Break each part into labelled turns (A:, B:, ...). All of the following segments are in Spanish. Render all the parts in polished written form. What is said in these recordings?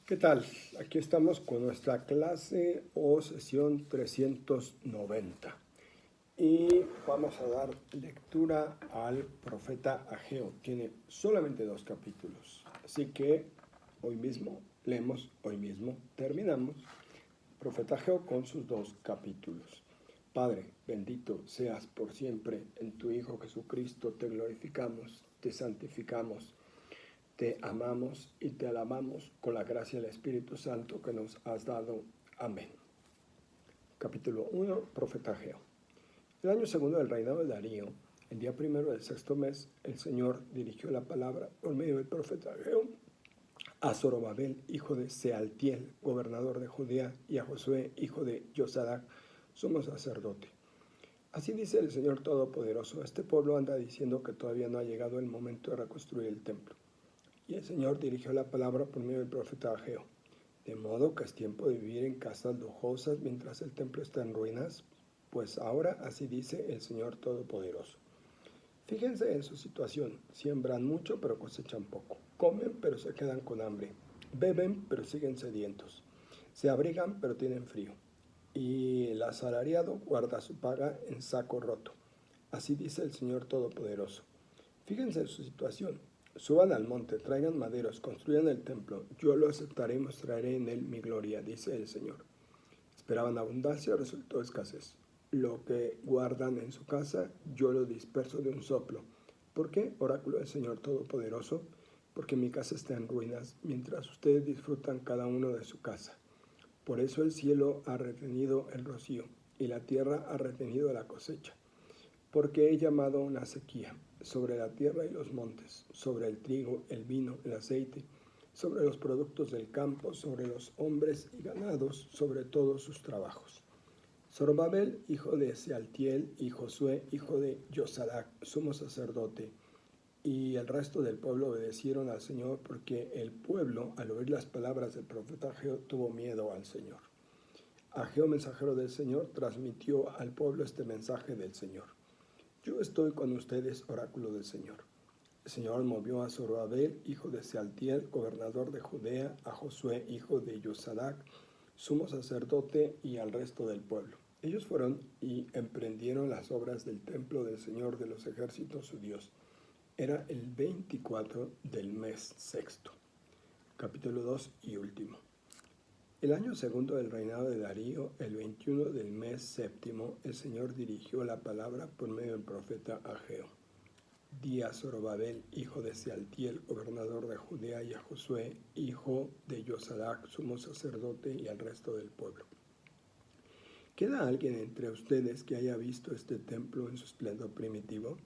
A: ¿Qué tal? Aquí estamos con nuestra clase o sesión 390 y vamos a dar lectura al profeta Ageo. Tiene solamente 2 capítulos, así que hoy mismo leemos, hoy mismo terminamos profeta Ageo con sus 2 capítulos. Padre, bendito seas por siempre, en tu Hijo Jesucristo te glorificamos, te santificamos. Te amamos y te alabamos con la gracia del Espíritu Santo que nos has dado. Amén. Capítulo 1, Profeta Ageo. El año segundo del reinado de Darío, el día primero del sexto mes, el Señor dirigió la palabra por medio del profeta Ageo a Zorobabel, hijo de Sealtiel, gobernador de Judea, y a Josué, hijo de Josadac, sumo sacerdote. Así dice el Señor Todopoderoso: este pueblo anda diciendo que todavía no ha llegado el momento de reconstruir el templo. Y el Señor dirigió la palabra por medio del profeta Ageo: de modo que es tiempo de vivir en casas lujosas mientras el templo está en ruinas, pues ahora así dice el Señor Todopoderoso. Fíjense en su situación: siembran mucho pero cosechan poco, comen pero se quedan con hambre, beben pero siguen sedientos, se abrigan pero tienen frío, y el asalariado guarda su paga en saco roto. Así dice el Señor Todopoderoso. Fíjense en su situación: suban al monte, traigan maderos, construyan el templo, yo lo aceptaré y mostraré en él mi gloria, dice el Señor. Esperaban abundancia, resultó escasez. Lo que guardan en su casa, yo lo disperso de un soplo. ¿Por qué? Oráculo del Señor Todopoderoso. Porque mi casa está en ruinas, mientras ustedes disfrutan cada uno de su casa. Por eso el cielo ha retenido el rocío, y la tierra ha retenido la cosecha. Porque he llamado una sequía sobre la tierra y los montes, sobre el trigo, el vino, el aceite, sobre los productos del campo, sobre los hombres y ganados, sobre todos sus trabajos. Zorobabel, hijo de Sealtiel, y Josué, hijo de Josadac, sumo sacerdote, y el resto del pueblo obedecieron al Señor, porque el pueblo, al oír las palabras del profeta Ageo, tuvo miedo al Señor. Ageo, mensajero del Señor, transmitió al pueblo este mensaje del Señor: yo estoy con ustedes, oráculo del Señor. El Señor movió a Zorobabel, hijo de Sealtiel, gobernador de Judea, a Josué, hijo de Josadac, sumo sacerdote, y al resto del pueblo. Ellos fueron y emprendieron las obras del templo del Señor de los ejércitos, su Dios. Era el 24 del mes sexto. Capítulo 2 y último. El año segundo del reinado de Darío, el 21 del mes séptimo, el Señor dirigió la palabra por medio del profeta Ageo. Di a Zorobabel, hijo de Sealtiel, gobernador de Judea, y a Josué, hijo de Josadac, sumo sacerdote, y al resto del pueblo: ¿queda alguien entre ustedes que haya visto este templo en su esplendor primitivo?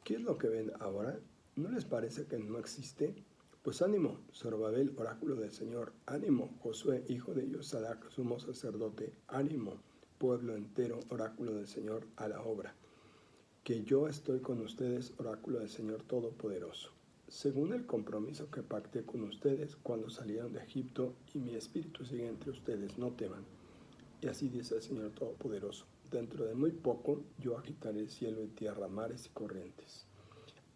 A: ¿Qué es lo que ven ahora? ¿No les parece que no existe? Pues ánimo, Zorobabel, oráculo del Señor; ánimo, Josué, hijo de Josadac, sumo sacerdote; ánimo, pueblo entero, oráculo del Señor, a la obra. Que yo estoy con ustedes, oráculo del Señor Todopoderoso, según el compromiso que pacté con ustedes cuando salieron de Egipto, y mi espíritu sigue entre ustedes, no teman. Y así dice el Señor Todopoderoso: dentro de muy poco yo agitaré el cielo y tierra, mares y corrientes.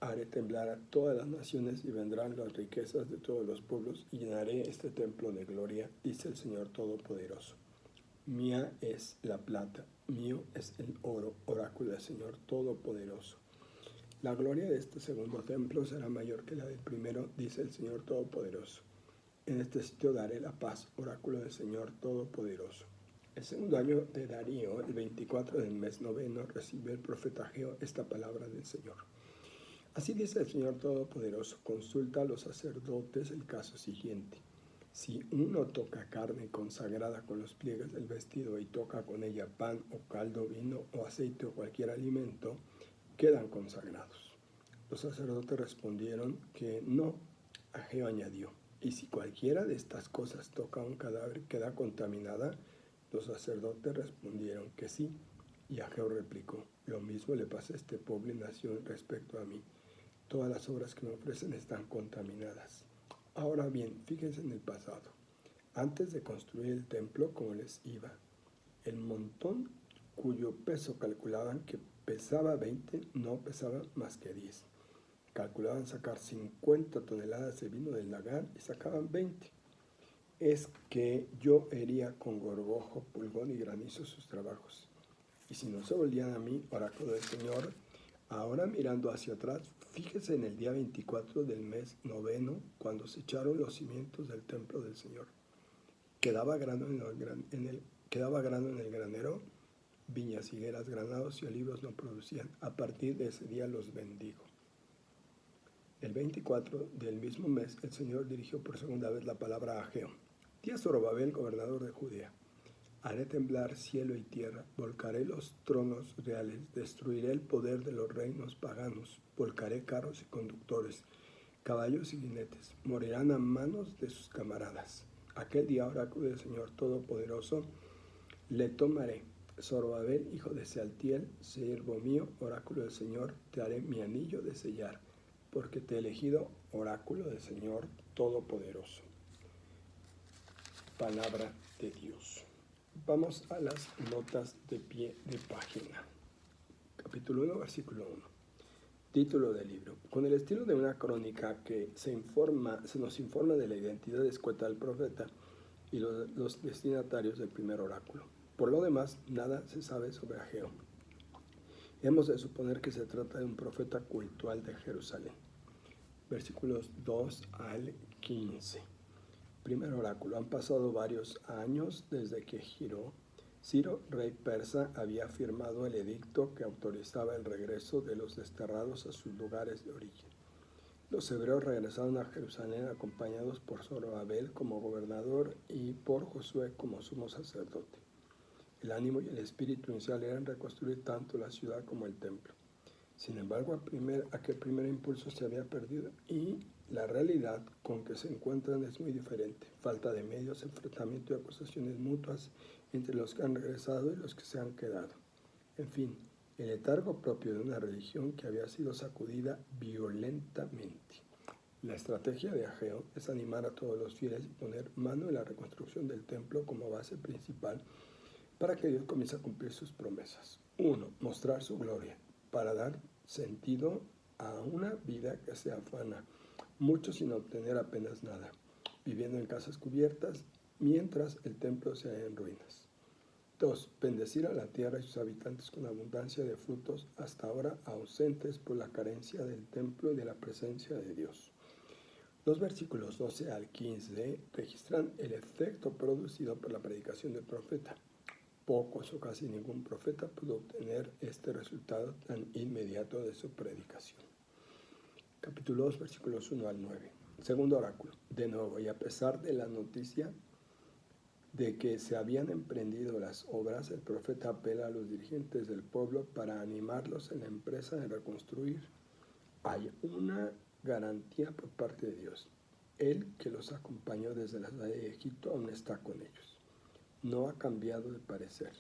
A: Haré temblar a todas las naciones, y vendrán las riquezas de todos los pueblos, y llenaré este templo de gloria, dice el Señor Todopoderoso. Mía es la plata, mío es el oro, oráculo del Señor Todopoderoso. La gloria de este segundo templo será mayor que la del primero, dice el Señor Todopoderoso. En este sitio daré la paz, oráculo del Señor Todopoderoso. El segundo año de Darío, el 24 del mes noveno, recibió el profeta Ageo esta palabra del Señor. Así dice el Señor Todopoderoso: consulta a los sacerdotes el caso siguiente. Si uno toca carne consagrada con los pliegues del vestido, y toca con ella pan o caldo, vino o aceite o cualquier alimento, quedan consagrados. Los sacerdotes respondieron que no. Ageo añadió: y si cualquiera de estas cosas toca a un cadáver, queda contaminada. Los sacerdotes respondieron que sí. Y Ageo replicó: lo mismo le pasa a este pueblo y nación respecto a mí. Todas las obras que me ofrecen están contaminadas. Ahora bien, fíjense en el pasado. Antes de construir el templo, ¿cómo les iba? El montón cuyo peso calculaban que pesaba 20, no pesaba más que 10. Calculaban sacar 50 toneladas de vino del lagar y sacaban 20. es que yo hería con gorgojo, pulgón y granizo sus trabajos. Y si no se volvían a mí, oráculo del Señor, ahora mirando hacia atrás, fíjese en el día 24 del mes noveno, cuando se echaron los cimientos del templo del Señor. Quedaba grano en el granero, viñas, higueras, granados y olivos no producían. A partir de ese día los bendigo. El 24 del mismo mes, el Señor dirigió por segunda vez la palabra a Ageo. Di a Zorobabel, gobernador de Judea: haré temblar cielo y tierra, volcaré los tronos reales, destruiré el poder de los reinos paganos, volcaré carros y conductores, caballos y jinetes, morirán a manos de sus camaradas. Aquel día, oráculo del Señor Todopoderoso, le tomaré. Zorobabel, hijo de Sealtiel, siervo mío, oráculo del Señor, te haré mi anillo de sellar, porque te he elegido, oráculo del Señor Todopoderoso. Palabra de Dios. Vamos a las notas de pie de página. Capítulo 1, versículo 1. Título del libro. Con el estilo de una crónica que se nos informa de la identidad escueta del profeta y los destinatarios del primer oráculo. Por lo demás, nada se sabe sobre Ageo. Hemos de suponer que se trata de un profeta cultual de Jerusalén. Versículos 2 al 15. Primer oráculo. Han pasado varios años desde que Ciro, rey persa, había firmado el edicto que autorizaba el regreso de los desterrados a sus lugares de origen. Los hebreos regresaron a Jerusalén acompañados por Zorobabel como gobernador y por Josué como sumo sacerdote. El ánimo y el espíritu inicial eran reconstruir tanto la ciudad como el templo. Sin embargo, aquel primer impulso se había perdido y la realidad con que se encuentran es muy diferente. Falta de medios, enfrentamiento y acusaciones mutuas entre los que han regresado y los que se han quedado. En fin, el letargo propio de una religión que había sido sacudida violentamente. La estrategia de Ageo es animar a todos los fieles y poner mano en la reconstrucción del templo como base principal para que Dios comience a cumplir sus promesas. 1. Mostrar su gloria, para dar sentido a una vida que se afana, mucho sin obtener apenas nada, viviendo en casas cubiertas mientras el templo se halla en ruinas. 2. Bendecir a la tierra y sus habitantes con abundancia de frutos hasta ahora ausentes por la carencia del templo y de la presencia de Dios. Los versículos 12 al 15 registran el efecto producido por la predicación del profeta. Pocos o casi ningún profeta pudo obtener este resultado tan inmediato de su predicación. Capítulo 2, versículos 1 al 9. Segundo oráculo. De nuevo, y a pesar de la noticia de que se habían emprendido las obras, el profeta apela a los dirigentes del pueblo para animarlos en la empresa de reconstruir. Hay una garantía por parte de Dios. Él, que los acompañó desde la salida de Egipto, aún está con ellos. No ha cambiado de parecer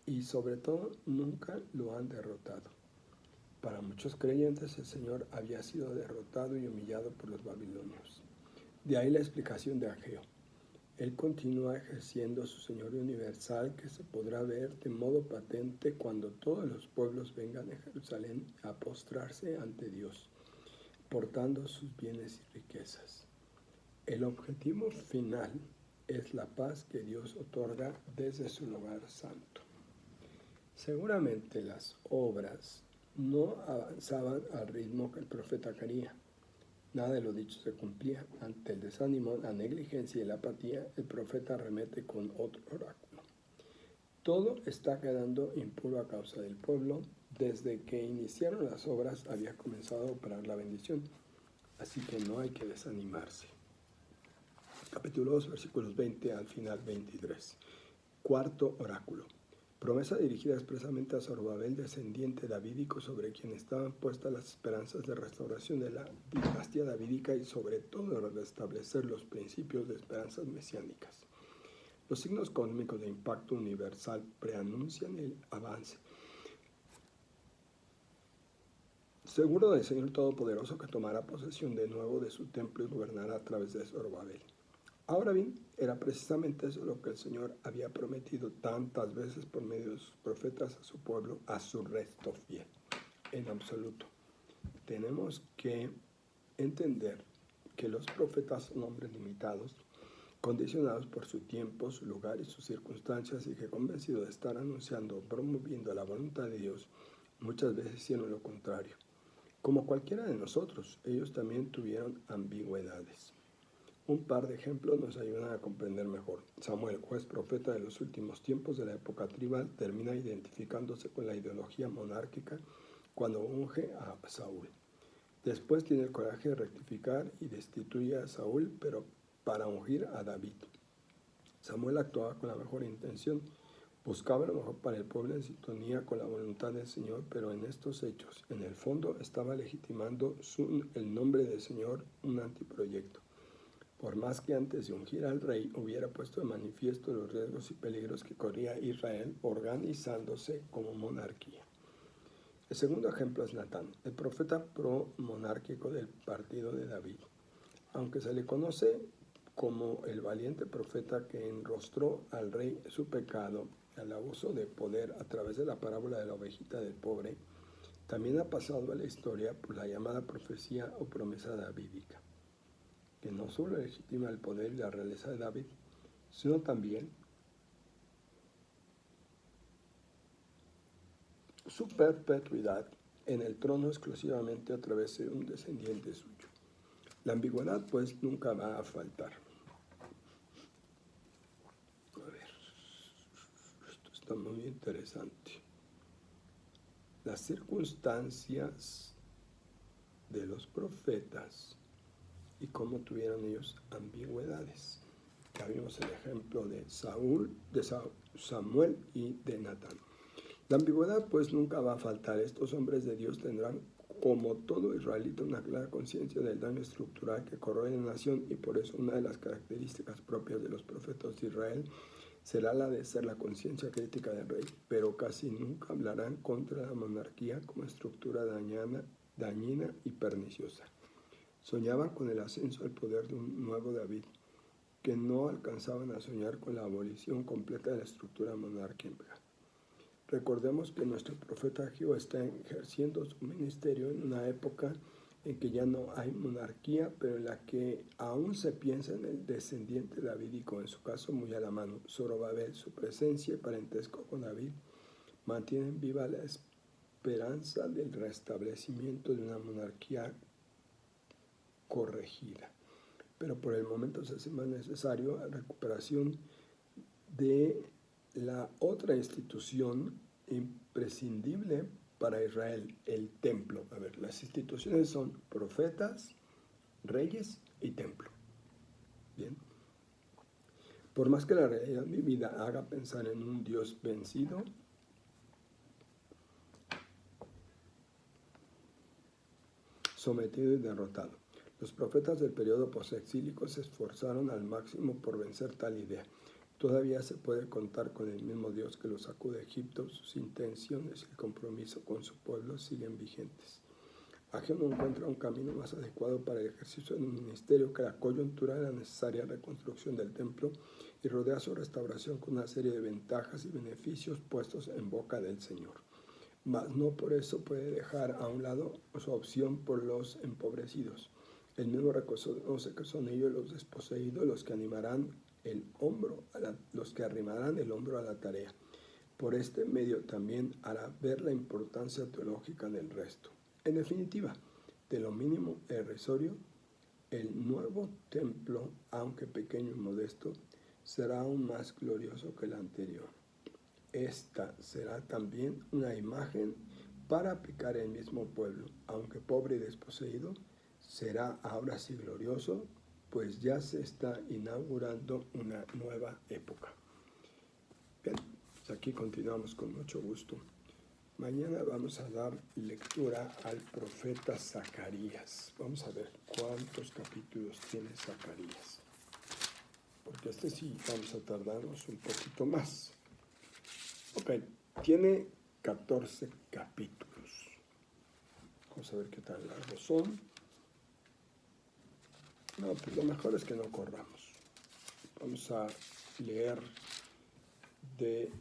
A: y sobre todo nunca lo han derrotado. Para muchos creyentes el Señor había sido derrotado y humillado por los babilonios. De ahí la explicación de Ageo. Él continúa ejerciendo su señorío universal que se podrá ver de modo patente cuando todos los pueblos vengan a Jerusalén a postrarse ante Dios, portando sus bienes y riquezas. El objetivo final es la paz que Dios otorga desde su lugar santo. Seguramente las obras no avanzaban al ritmo que el profeta quería. Nada de lo dicho se cumplía. Ante el desánimo, la negligencia y la apatía, el profeta arremete con otro oráculo. Todo está quedando impuro a causa del pueblo. Desde que iniciaron las obras había comenzado a operar la bendición, así que no hay que desanimarse. Capítulo 2, versículos 20 al final 23. Cuarto oráculo. Promesa dirigida expresamente a Zorobabel, descendiente davídico, sobre quien estaban puestas las esperanzas de restauración de la dinastía davídica y sobre todo de restablecer los principios de esperanzas mesiánicas. Los signos cósmicos de impacto universal preanuncian el avance seguro del Señor Todopoderoso, que tomará posesión de nuevo de su templo y gobernará a través de Zorobabel. Ahora bien, era precisamente eso lo que el Señor había prometido tantas veces por medio de sus profetas a su pueblo, a su resto fiel. En absoluto, tenemos que entender que los profetas son hombres limitados condicionados por su tiempo, su lugar y sus circunstancias, y que convencidos de estar anunciando o promoviendo la voluntad de Dios, muchas veces hicieron lo contrario. Como cualquiera de nosotros, ellos también tuvieron ambigüedades. Un par de ejemplos nos ayudan a comprender mejor. Samuel, juez profeta de los últimos tiempos de la época tribal, termina identificándose con la ideología monárquica cuando unge a Saúl. Después tiene el coraje de rectificar y destituye a Saúl, pero para ungir a David. Samuel actuaba con la mejor intención, buscaba lo mejor para el pueblo en sintonía con la voluntad del Señor, pero en estos hechos, en el fondo, estaba legitimando el nombre del Señor, un antiproyecto. Por más que antes de ungir al rey hubiera puesto de manifiesto los riesgos y peligros que corría Israel organizándose como monarquía. El segundo ejemplo es Natán, el profeta pro-monárquico del partido de David. Aunque se le conoce como el valiente profeta que enrostró al rey su pecado, el abuso de poder a través de la parábola de la ovejita del pobre, también ha pasado a la historia por la llamada profecía o promesa davídica, que no solo legitima el poder y la realeza de David, sino también su perpetuidad en el trono exclusivamente a través de un descendiente suyo. La ambigüedad, pues, nunca va a faltar. A ver, esto está muy interesante. Las circunstancias de los profetas y cómo tuvieron ellos ambigüedades. Ya vimos el ejemplo de Samuel y de Natán. La ambigüedad pues nunca va a faltar. Estos hombres de Dios tendrán, como todo israelita, una clara conciencia del daño estructural que corroe la nación, y por eso una de las características propias de los profetas de Israel será la de ser la conciencia crítica del rey, pero casi nunca hablarán contra la monarquía como estructura dañina y perniciosa. Soñaban con el ascenso al poder de un nuevo David, que no alcanzaban a soñar con la abolición completa de la estructura monárquica. Recordemos que nuestro profeta Ageo está ejerciendo su ministerio en una época en que ya no hay monarquía, pero en la que aún se piensa en el descendiente davídico, en su caso muy a la mano. Zorobabel, su presencia y parentesco con David mantienen viva la esperanza del restablecimiento de una monarquía corregida. Pero por el momento se hace más necesario la recuperación de la otra institución imprescindible para Israel, el templo. A ver, las instituciones son profetas, reyes y templo. Bien. Por más que la realidad vivida haga pensar en un Dios vencido, sometido y derrotado, los profetas del periodo posexílico se esforzaron al máximo por vencer tal idea. Todavía se puede contar con el mismo Dios que los sacó de Egipto. Sus intenciones y el compromiso con su pueblo siguen vigentes. Ageo no encuentra un camino más adecuado para el ejercicio de un ministerio que la coyuntura de la necesaria reconstrucción del templo, y rodea su restauración con una serie de ventajas y beneficios puestos en boca del Señor. Mas no por eso puede dejar a un lado su opción por los empobrecidos. El mismo reconoce que son ellos los desposeídos los que arrimarán el hombro a la tarea. Por este medio también hará ver la importancia teológica del resto. En definitiva, de lo mínimo irrisorio, el nuevo templo, aunque pequeño y modesto, será aún más glorioso que el anterior. Esta será también una imagen para aplicar el mismo pueblo, aunque pobre y desposeído, será ahora sí glorioso, pues ya se está inaugurando una nueva época. Bien, pues aquí continuamos con mucho gusto. Mañana vamos a dar lectura al profeta Zacarías. Vamos a ver cuántos capítulos tiene Zacarías, porque sí vamos a tardarnos un poquito más. Ok, tiene 14 capítulos. Vamos a ver qué tan largos son. No, pues lo mejor es que no corramos. Vamos a leer de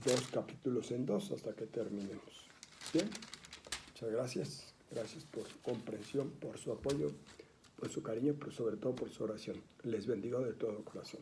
A: 2 capítulos en 2 hasta que terminemos. Bien, muchas gracias. Gracias por su comprensión, por su apoyo. por su cariño, pero sobre todo por su oración. Les bendigo de todo corazón.